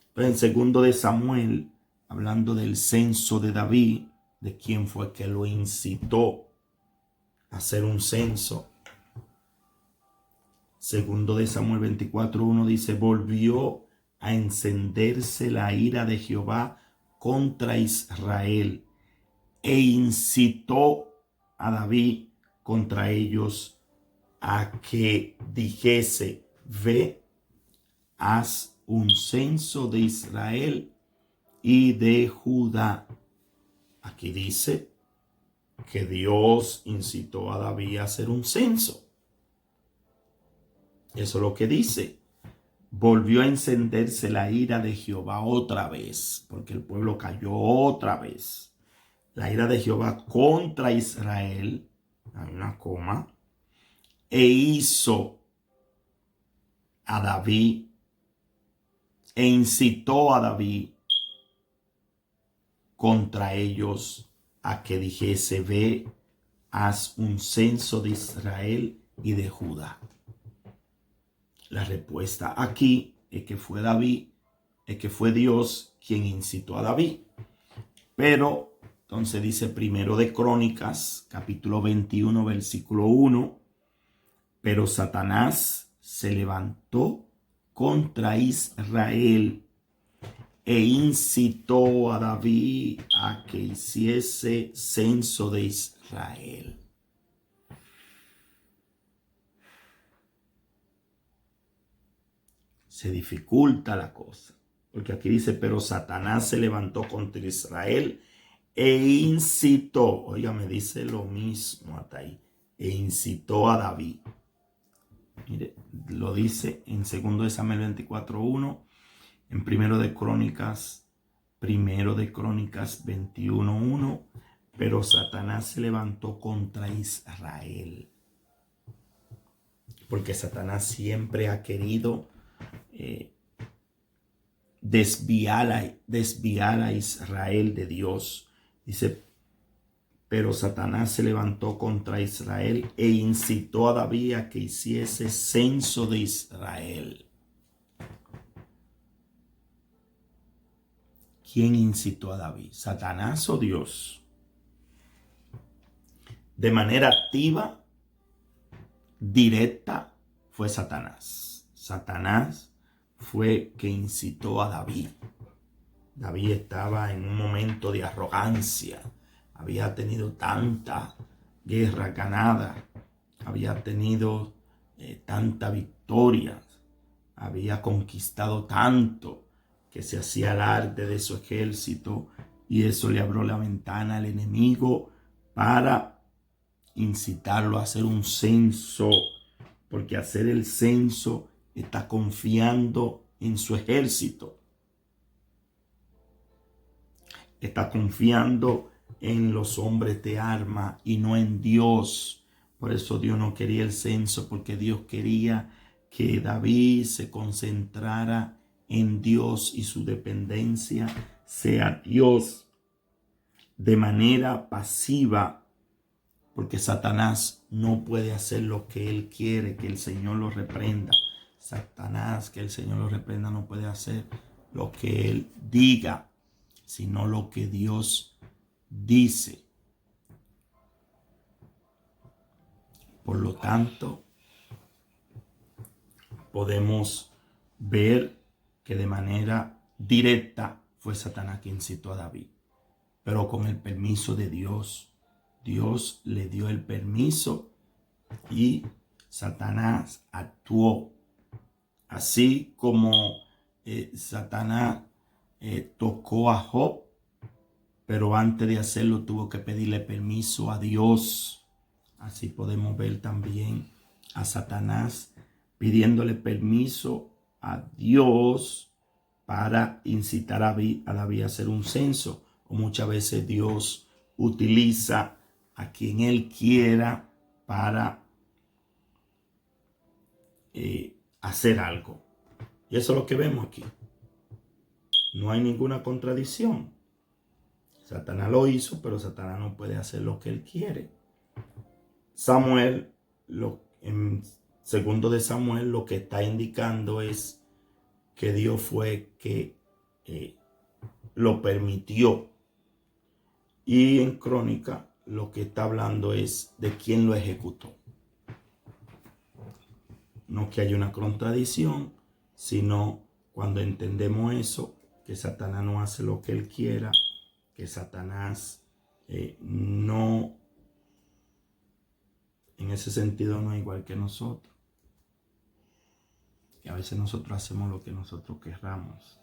Entonces, en segundo de Samuel, hablando del censo de David, de quién fue que lo incitó a hacer un censo. Segundo de Samuel 24:1 dice, volvió a encenderse la ira de Jehová contra Israel e incitó a David contra ellos a que dijese: ve, haz un censo de Israel y de Judá. Aquí dice que Dios incitó a David a hacer un censo. Eso es lo que dice. Volvió a encenderse la ira de Jehová otra vez, porque el pueblo cayó otra vez. La ira de Jehová contra Israel, hay una coma, e hizo a David, e incitó a David contra ellos a que dijese: ve, haz un censo de Israel y de Judá. La respuesta aquí es que fue David, es que fue Dios quien incitó a David. Pero entonces dice Primero de Crónicas, capítulo 21, versículo 1, pero Satanás se levantó contra Israel e incitó a David a que hiciese censo de Israel. Se dificulta la cosa, porque aquí dice: pero Satanás se levantó contra Israel e incitó, oiga, me dice lo mismo hasta ahí, e incitó a David. Mire, lo dice en 2 Samuel 24:1, en Primero de Crónicas 21:1, pero Satanás se levantó contra Israel. Porque Satanás siempre ha querido desviar a Israel de Dios. Dice: pero Satanás se levantó contra Israel e incitó a David a que hiciese censo de Israel. ¿Quién incitó a David? ¿Satanás o Dios? De manera activa, directa, fue Satanás. Satanás fue que incitó a David. David estaba en un momento de arrogancia. Había tenido tanta guerra ganada. Había tenido tanta victoria. Había conquistado tanto que se hacía alarde de su ejército. Y eso le abrió la ventana al enemigo para incitarlo a hacer un censo. Porque hacer el censo está confiando en su ejército. Está confiando en los hombres de arma y no en Dios. Por eso Dios no quería el censo, porque Dios quería que David se concentrara en Dios y su dependencia sea Dios de manera pasiva, porque Satanás no puede hacer lo que él quiere, que el Señor lo reprenda. Satanás, que el Señor lo reprenda, no puede hacer lo que él diga, sino lo que Dios dice. Por lo tanto, podemos ver que de manera directa fue Satanás quien incitó a David, pero con el permiso de Dios. Dios le dio el permiso y Satanás actuó. Así como Satanás tocó a Job, pero antes de hacerlo tuvo que pedirle permiso a Dios. Así podemos ver también a Satanás pidiéndole permiso a Dios para incitar a David a hacer un censo. O muchas veces Dios utiliza a quien él quiera para hacer algo. Y eso es lo que vemos aquí. No hay ninguna contradicción. Satanás lo hizo, pero Satanás no puede hacer lo que él quiere. Samuel, en 2 de Samuel, lo que está indicando es que Dios fue que lo permitió. Y en Crónica, lo que está hablando es de quién lo ejecutó. No que haya una contradicción, sino cuando entendemos eso, que Satanás no hace lo que él quiera, que Satanás no en ese sentido no es igual que nosotros. Que a veces nosotros hacemos lo que nosotros querramos.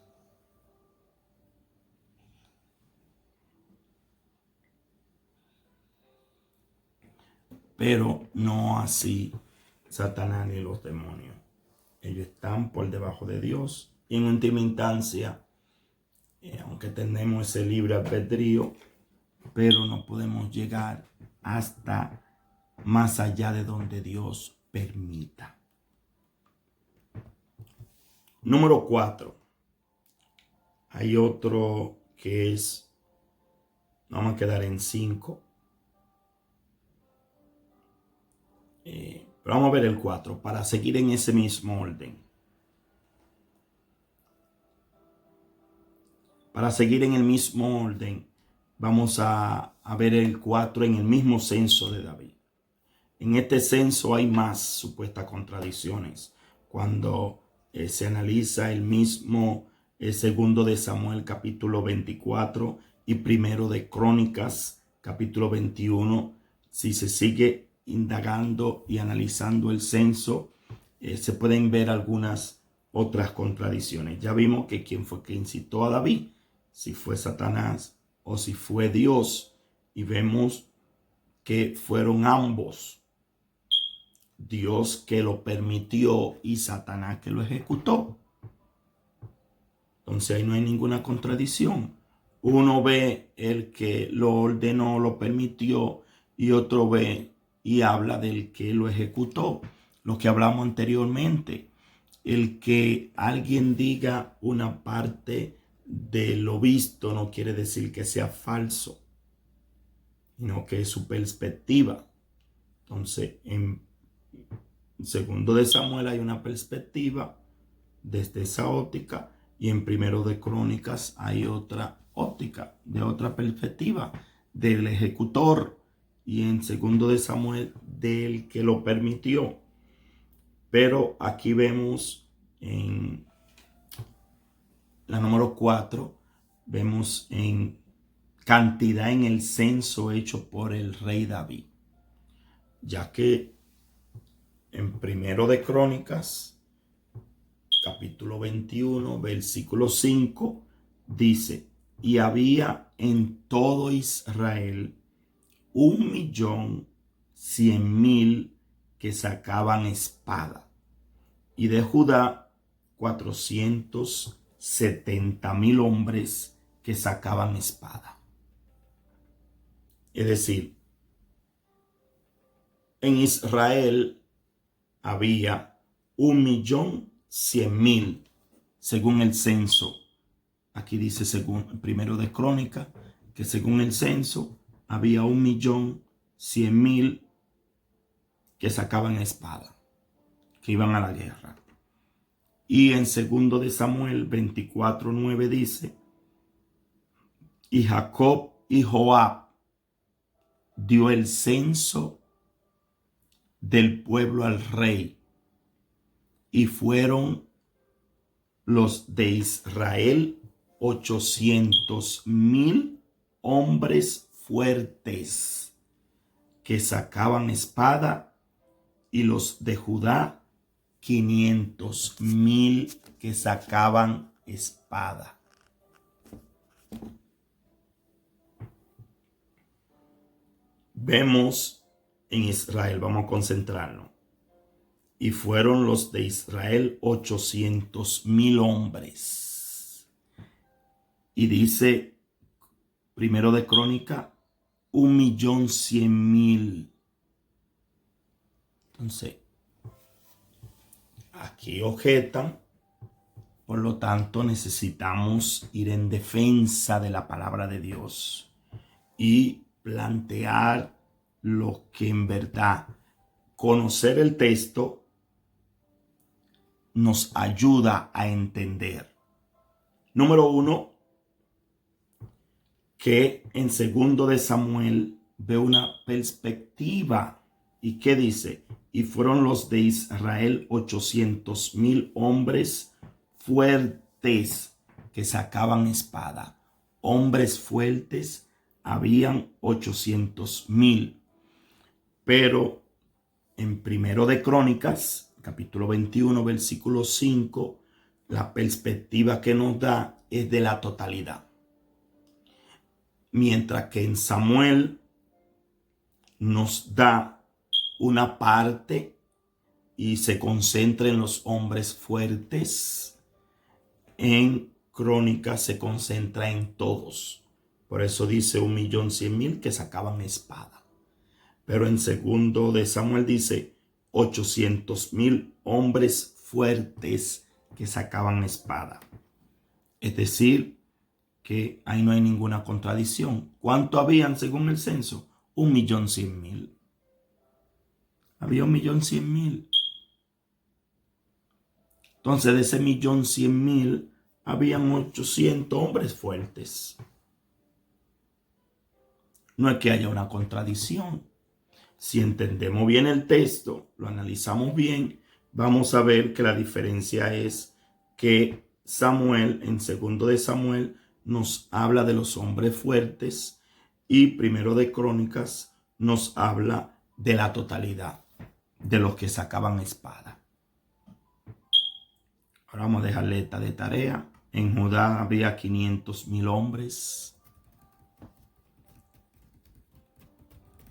Pero no así Satanás ni los demonios. Ellos están por debajo de Dios. Y en última instancia, aunque tenemos ese libre albedrío, pero no podemos llegar hasta más allá de donde Dios permita. Número 4. Hay otro que es, vamos a quedar en 5. Pero vamos a ver el 4 para seguir en ese mismo orden. Para seguir en el mismo orden, vamos a ver el 4 en el mismo censo de David. En este censo hay más supuestas contradicciones. Cuando se analiza el mismo segundo de Samuel capítulo 24 y primero de Crónicas capítulo 21, si se sigue indagando y analizando el censo, se pueden ver algunas otras contradicciones. Ya vimos que quién fue que incitó a David, si fue Satanás o si fue Dios, y vemos que fueron ambos. Dios que lo permitió y Satanás que lo ejecutó. Entonces ahí no hay ninguna contradicción. Uno ve el que lo ordenó, lo permitió, y otro ve y habla del que lo ejecutó. Lo que hablamos anteriormente. El que alguien diga una parte de lo visto no quiere decir que sea falso, sino que es su perspectiva. Entonces, en segundo de Samuel hay una perspectiva desde esa óptica, y en primero de Crónicas hay otra óptica, de otra perspectiva del ejecutor, y en segundo de Samuel del que lo permitió. Pero aquí vemos en la número 4, vemos en cantidad en el censo hecho por el rey David, ya que en primero de Crónicas capítulo 21, versículo 5, dice: y había en todo Israel 1,100,000 que sacaban espada, y de Judá 470,000 hombres que sacaban espada. Es decir, en Israel había 1,100,000 según el censo. Aquí dice según primero de Crónica que según el censo había 1,100,000 que sacaban espada, que iban a la guerra. Y en segundo de Samuel 24:9 dice: y Jacob y Joab dio el censo del pueblo al rey, y fueron los de Israel 800,000 hombres fuertes que sacaban espada, y los de Judá 500,000 que sacaban espada. Vemos en Israel, vamos a concentrarnos. Y fueron los de Israel 800,000 hombres. Y dice primero de Crónica 1,100,000. Entonces, aquí objetan, por lo tanto necesitamos ir en defensa de la palabra de Dios y plantear lo que en verdad conocer el texto nos ayuda a entender. Número 1, que en segundo de Samuel ve una perspectiva. ¿Y qué dice? Y fueron los de Israel 800,000 hombres fuertes que sacaban espada. Hombres fuertes habían 800,000. Pero en Primero de Crónicas, capítulo 21, versículo 5, la perspectiva que nos da es de la totalidad. Mientras que en Samuel nos da una parte y se concentra en los hombres fuertes, en Crónicas se concentra en todos. Por eso dice 1.100.000 que sacaban espada. Pero en segundo de Samuel dice 800.000 hombres fuertes que sacaban espada. Es decir, que ahí no hay ninguna contradicción. ¿Cuánto habían según el censo? 1.100.000. Había 1.100.000. Entonces de ese 1.100.000 habían 800 hombres fuertes. No es que haya una contradicción. Si entendemos bien el texto, lo analizamos bien, vamos a ver que la diferencia es que Samuel, en segundo de Samuel, nos habla de los hombres fuertes y primero de Crónicas nos habla de la totalidad, de los que sacaban espada. Ahora vamos a dejarle esta de tarea. En Judá había 500.000 hombres.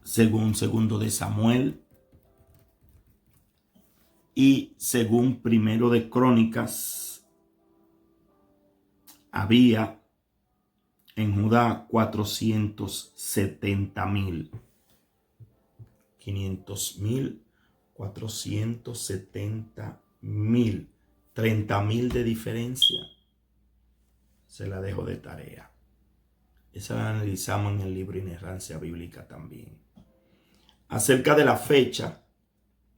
Según segundo de Samuel y según primero de Crónicas, había en Judá 470.000. 500.000, 470.000. 30.000 de diferencia. Se la dejo de tarea. Esa la analizamos en el libro Inerrancia Bíblica también. Acerca de la fecha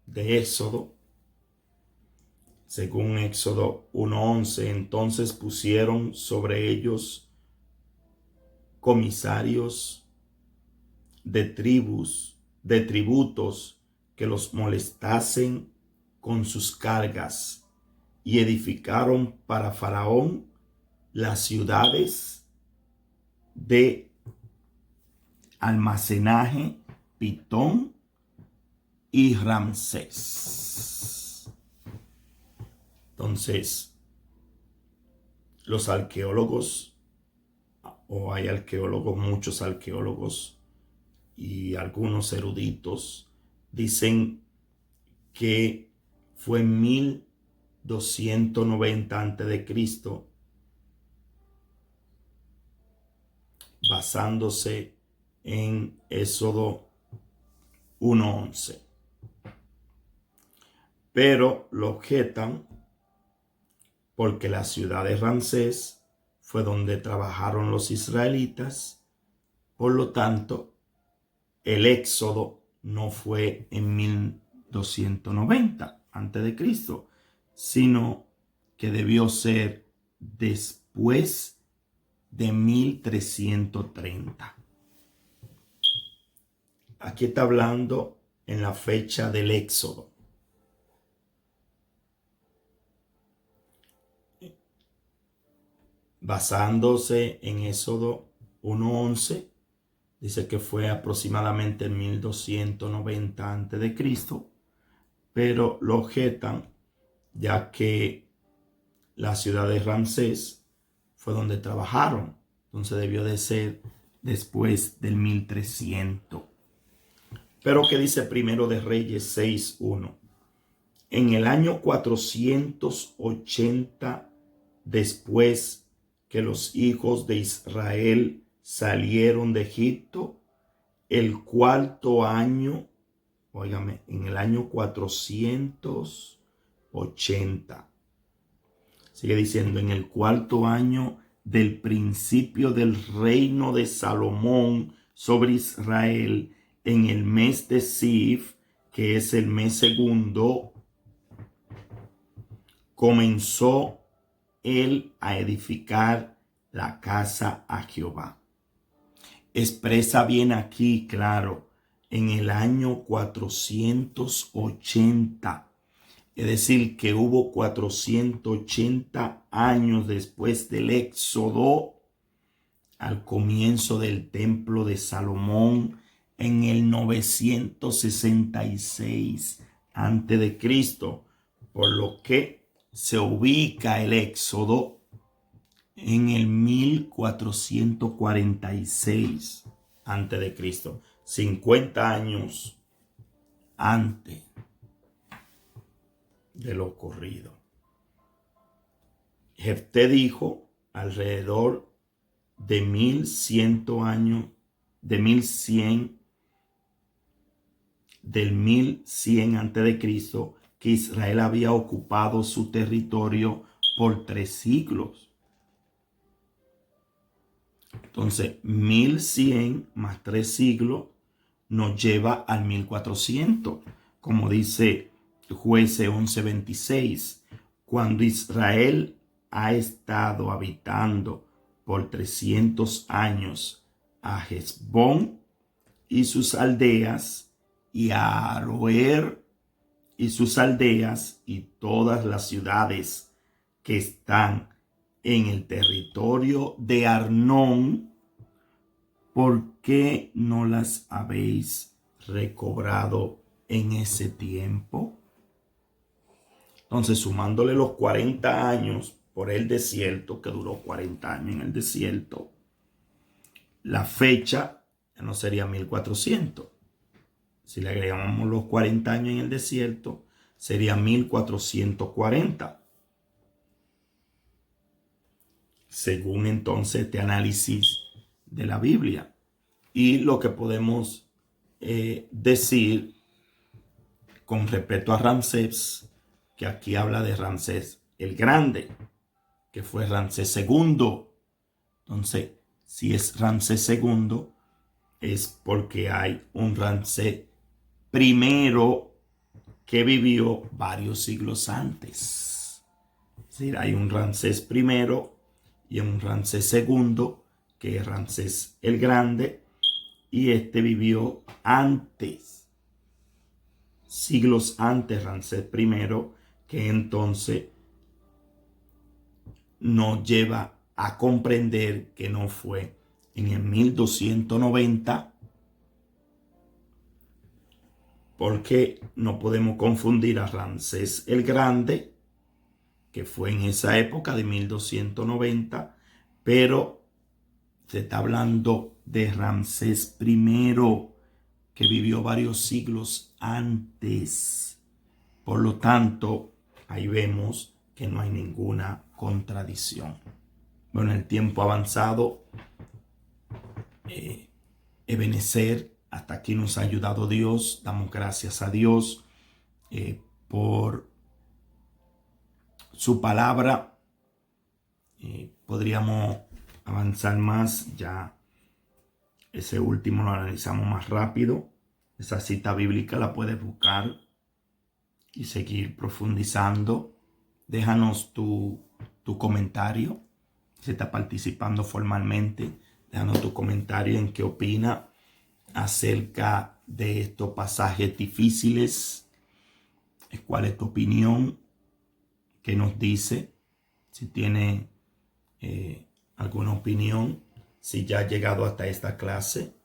de Éxodo, según Éxodo 1:11, entonces pusieron sobre ellos comisarios de tributos que los molestasen con sus cargas, y edificaron para Faraón las ciudades de almacenaje, Pitón y Ramsés. Entonces, los arqueólogos, o hay arqueólogos, muchos arqueólogos y algunos eruditos, dicen que fue en 1290 a.C., basándose en Éxodo 1:11. Pero lo objetan porque la ciudad de Ramsés fue donde trabajaron los israelitas. Por lo tanto, el éxodo no fue en 1290 a.C., sino que debió ser después de 1330. Aquí está hablando en la fecha del éxodo. Basándose en Éxodo 1:11, dice que fue aproximadamente en 1290 a.C., pero lo objetan ya que la ciudad de Ramsés fue donde trabajaron. Entonces debió de ser después del 1300. Pero ¿qué dice Primero de Reyes 6:1? En el año 480 después que los hijos de Israel salieron de Egipto, el cuarto año, óigame, en el año 480. Sigue diciendo, en el cuarto año del principio del reino de Salomón sobre Israel, en el mes de Sif, que es el mes segundo, comenzó él a edificar la casa a Jehová. Expresa bien aquí, claro, en el año 480. Es decir, que hubo 480 años después del Éxodo, al comienzo del templo de Salomón, en el 966 antes de Cristo, por lo que se ubica el Éxodo en el 1446 antes de Cristo, 50 años antes de lo ocurrido. Jefté dijo alrededor de 1100 años, del 1100 antes de Cristo, que Israel había ocupado su territorio por 3 siglos. Entonces, 1100 más 3 siglos nos lleva al 1400, como dice Jueces 11:26, cuando Israel ha estado habitando por 300 años a Hesbón y sus aldeas, y a Aroer y sus aldeas, y todas las ciudades que están en el territorio de Arnón, ¿por qué no las habéis recobrado en ese tiempo? Entonces, sumándole los 40 años por el desierto, que duró 40 años en el desierto, la fecha no sería 1400. Si le agregamos los 40 años en el desierto, sería 1440. Según entonces este análisis de la Biblia. Y lo que podemos decir con respecto a Ramsés, que aquí habla de Ramsés el Grande, que fue Ramsés II. Entonces, si es Ramsés II, es porque hay un Ramsés primero que vivió varios siglos antes. Es decir, hay un Ramsés primero y un Ramsés segundo, que es Ramsés el Grande, y este vivió antes, siglos antes Ramsés primero, que entonces nos lleva a comprender que no fue en el 1290, porque no podemos confundir a Ramsés el Grande, que fue en esa época de 1290, pero se está hablando de Ramsés I, que vivió varios siglos antes. Por lo tanto, ahí vemos que no hay ninguna contradicción. Bueno, el tiempo avanzado, Ebenezer, hasta aquí nos ha ayudado Dios. Damos gracias a Dios por su palabra. Podríamos avanzar más, ya ese último lo analizamos más rápido. Esa cita bíblica la puedes buscar y seguir profundizando. Déjanos tu comentario. Si estás participando formalmente, déjanos tu comentario en qué opina acerca de estos pasajes difíciles. ¿Cuál es tu opinión? ¿Qué nos dice? Si tiene alguna opinión, si ya ha llegado hasta esta clase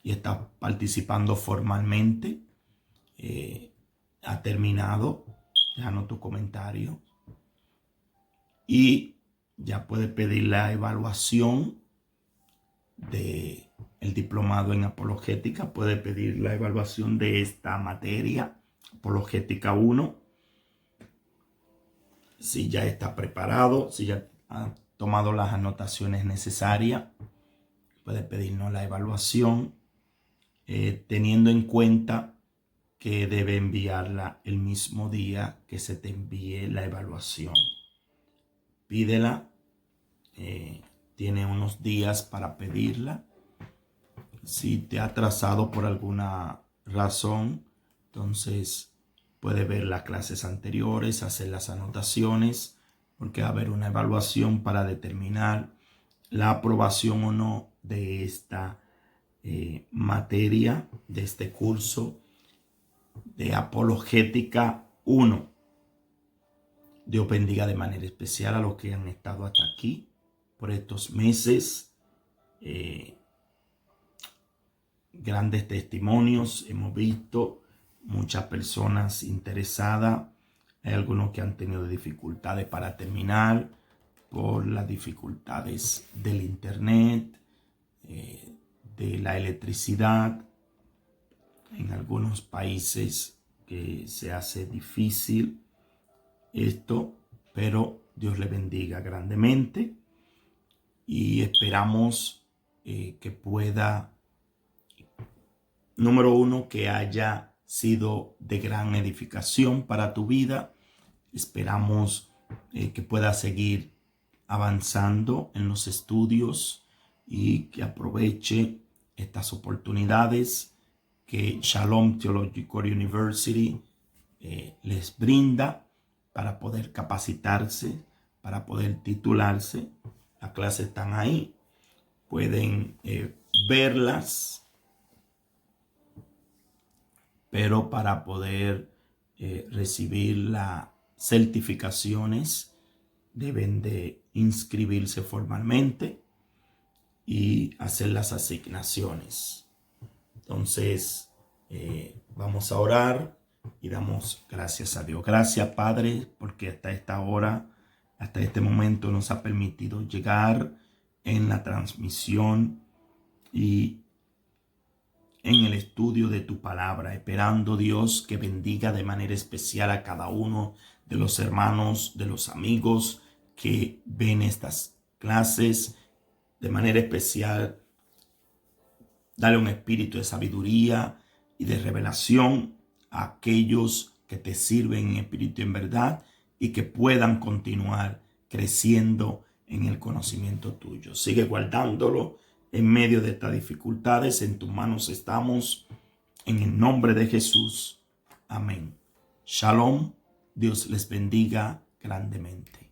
y está participando formalmente, ha terminado, déjanos tu comentario. Y ya puedes pedir la evaluación del diplomado en apologética. Puedes pedir la evaluación de esta materia, apologética 1. Si ya está preparado, si ya ha tomado las anotaciones necesarias, puedes pedirnos la evaluación, teniendo en cuenta que debe enviarla el mismo día que se te envíe la evaluación. Pídela, tiene unos días para pedirla. Si te ha atrasado por alguna razón, entonces puedes ver las clases anteriores, hacer las anotaciones, porque va a haber una evaluación para determinar la aprobación o no de esta materia, de este curso de Apologética 1. Dios bendiga de manera especial a los que han estado hasta aquí por estos meses. grandes testimonios, hemos visto muchas personas interesadas. Hay algunos que han tenido dificultades para terminar por las dificultades del internet, de la electricidad. En algunos países que se hace difícil esto, pero Dios le bendiga grandemente y esperamos que pueda, número uno, que haya sido de gran edificación para tu vida. Esperamos que pueda seguir avanzando en los estudios y que aproveche estas oportunidades que Shalom Theological University les brinda para poder capacitarse, para poder titularse. Las clases están ahí, pueden verlas, pero para poder recibir las certificaciones deben de inscribirse formalmente y hacer las asignaciones. Entonces, vamos a orar y damos gracias a Dios. Gracias, Padre, porque hasta esta hora, hasta este momento nos ha permitido llegar en la transmisión y en el estudio de tu palabra, esperando, Dios, que bendiga de manera especial a cada uno de los hermanos, de los amigos que ven estas clases. De manera especial, dale un espíritu de sabiduría y de revelación a aquellos que te sirven en espíritu y en verdad, y que puedan continuar creciendo en el conocimiento tuyo. Sigue guardándolo en medio de estas dificultades. En tus manos estamos, en el nombre de Jesús. Amén. Shalom. Dios les bendiga grandemente.